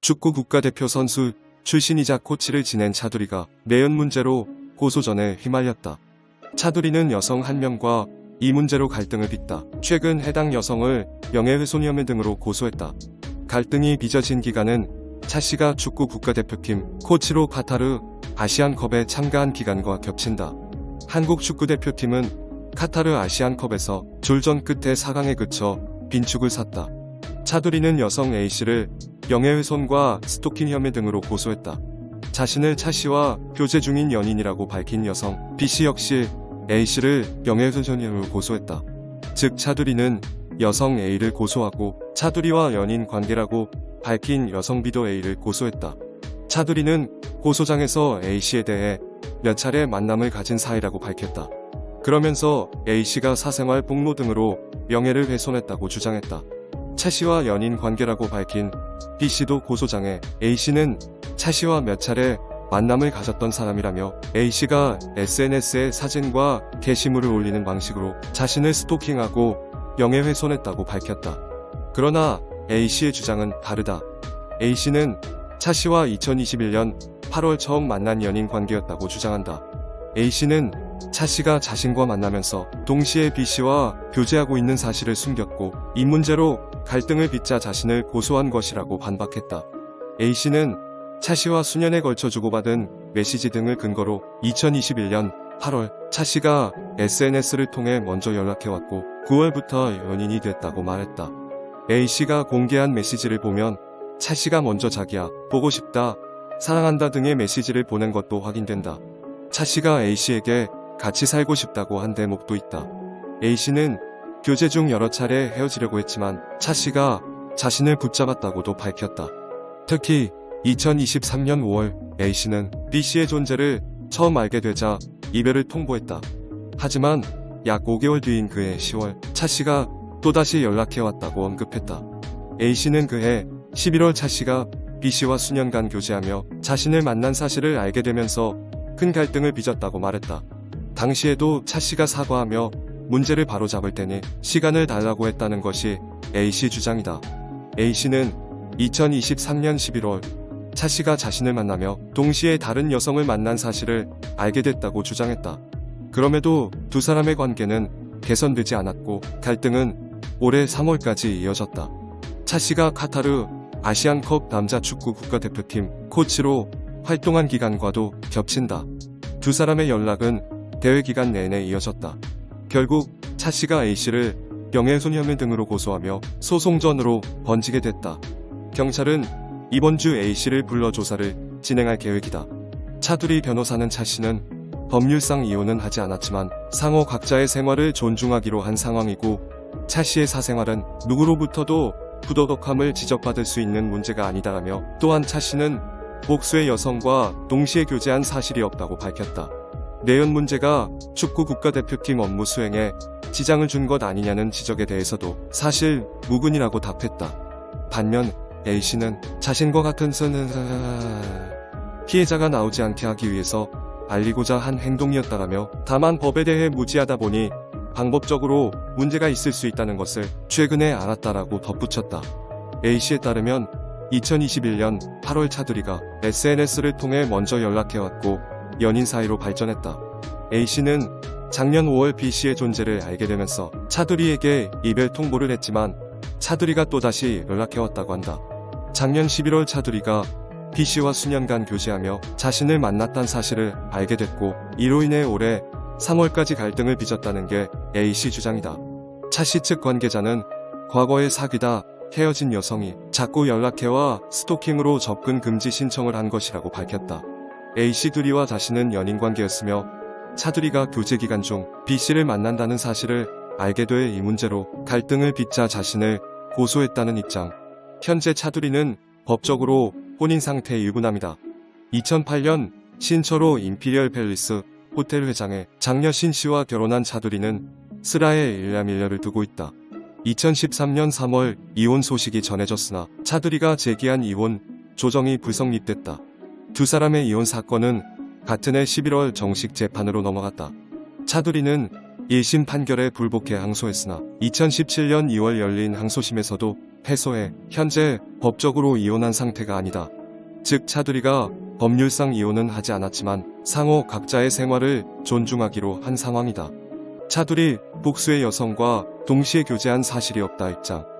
축구 국가대표 선수 출신이자 코치를 지낸 차두리가 내연 문제로 고소전에 휘말렸다. 차두리는 여성 한 명과 이 문제로 갈등을 빚다. 최근 해당 여성을 명예훼손 혐의 등으로 고소했다. 갈등이 빚어진 기간은 차 씨가 축구 국가대표팀 코치로 카타르 아시안컵에 참가한 기간과 겹친다. 한국 축구대표팀은 카타르 아시안컵에서 졸전 끝에 4강에 그쳐 빈축을 샀다. 차두리는 여성 A씨를 명예훼손과 스토킹 혐의 등으로 고소했다. 자신을 차 씨와 교제 중인 연인이라고 밝힌 여성 B씨 역시 A씨를 명예훼손 혐의로 고소했다. 즉 차두리는 여성 A를 고소하고 차두리와 연인 관계라고 밝힌 여성 B도 A를 고소했다. 차두리는 고소장에서 A씨에 대해 몇 차례 만남을 가진 사이라고 밝혔다. 그러면서 A씨가 사생활 폭로 등으로 명예를 훼손했다고 주장했다. 차 씨와 연인 관계라고 밝힌 B씨도 고소장에 A씨는 차 씨와 몇 차례 만남을 가졌던 사람이라며 A씨가 SNS에 사진과 게시물을 올리는 방식으로 자신을 스토킹하고 명예훼손했다고 밝혔다. 그러나 A씨의 주장은 다르다. A씨는 차 씨와 2021년 8월 처음 만난 연인 관계였다고 주장한다. A씨는 차 씨가 자신과 만나면서 동시에 B씨와 교제하고 있는 사실을 숨겼고 이 문제로 갈등을 빚자 자신을 고소한 것이라고 반박했다. A씨는 차 씨와 수년에 걸쳐 주고받은 메시지 등을 근거로 2021년 8월 차 씨가 SNS를 통해 먼저 연락해왔고 9월부터 연인이 됐다고 말했다. A씨가 공개한 메시지를 보면 차 씨가 먼저 자기야, 보고 싶다, 사랑한다 등의 메시지를 보낸 것도 확인된다. 차 씨가 A씨에게 같이 살고 싶다고 한 대목도 있다. A씨는 교제 중 여러 차례 헤어지려고 했지만 차 씨가 자신을 붙잡았다고도 밝혔다. 특히 2023년 5월 A씨는 B씨의 존재를 처음 알게 되자 이별을 통보했다. 하지만 약 5개월 뒤인 그해 10월 차 씨가 또다시 연락해왔다고 언급했다. A씨는 그해 11월 차 씨가 B씨와 수년간 교제하며 자신을 만난 사실을 알게 되면서 큰 갈등을 빚었다고 말했다. 당시에도 차 씨가 사과하며 문제를 바로잡을 테니 시간을 달라고 했다는 것이 A씨 주장이다. A씨는 2023년 11월 차 씨가 자신을 만나며 동시에 다른 여성을 만난 사실을 알게 됐다고 주장했다. 그럼에도 두 사람의 관계는 개선되지 않았고 갈등은 올해 3월까지 이어졌다. 차 씨가 카타르 아시안컵 남자 축구 국가대표팀 코치로 활동한 기간과도 겹친다. 두 사람의 연락은 대회 기간 내내 이어졌다. 결국 차 씨가 A씨를 명예훼손 혐의 등으로 고소하며 소송전으로 번지게 됐다. 경찰은 이번 주 A씨를 불러 조사를 진행할 계획이다. 차두리 변호사는 차 씨는 법률상 이혼은 하지 않았지만 상호 각자의 생활을 존중하기로 한 상황이고 차 씨의 사생활은 누구로부터도 부도덕함을 지적받을 수 있는 문제가 아니다라며 또한 차 씨는 복수의 여성과 동시에 교제한 사실이 없다고 밝혔다. 내연 문제가 축구 국가대표팀 업무 수행에 지장을 준 것 아니냐는 지적에 대해서도 사실 무근이라고 답했다. 반면 A씨는 자신과 같은 피해자가 나오지 않게 하기 위해서 알리고자 한 행동이었다라며 다만 법에 대해 무지하다 보니 방법적으로 문제가 있을 수 있다는 것을 최근에 알았다라고 덧붙였다. A씨에 따르면 2021년 8월 차두리가 SNS를 통해 먼저 연락해왔고 연인 사이로 발전했다. A씨는 작년 5월 B씨의 존재를 알게 되면서 차두리에게 이별 통보를 했지만 차두리가 또다시 연락해왔다고 한다. 작년 11월 차두리가 B씨와 수년간 교제하며 자신을 만났다는 사실을 알게 됐고 이로 인해 올해 3월까지 갈등을 빚었다는 게 A씨 주장이다. 차씨 측 관계자는 과거에 사귀다 헤어진 여성이 자꾸 연락해와 스토킹으로 접근 금지 신청을 한 것이라고 밝혔다. A씨 둘이와 자신은 연인관계였으며 차두리가 교제 기간 중 B씨를 만난다는 사실을 알게 돼 이 문제로 갈등을 빚자 자신을 고소했다는 입장. 현재 차두리는 법적으로 혼인 상태 유부남이다. 2008년 신철호 임피리얼 팰리스 호텔 회장의 장녀 신씨와 결혼한 차두리는 슬하에 일남일녀를 두고 있다. 2013년 3월 이혼 소식이 전해졌으나 차두리가 제기한 이혼 조정이 불성립됐다. 두 사람의 이혼 사건은 같은 해 11월 정식 재판으로 넘어갔다. 차두리는 1심 판결에 불복해 항소했으나 2017년 2월 열린 항소심에서도 해소해. 현재 법적으로 이혼한 상태가 아니다. 즉 차두리가 법률상 이혼은 하지 않았지만 상호 각자의 생활을 존중하기로 한 상황이다. 차두리 복수의 여성과 동시에 교제한 사실이 없다 입장.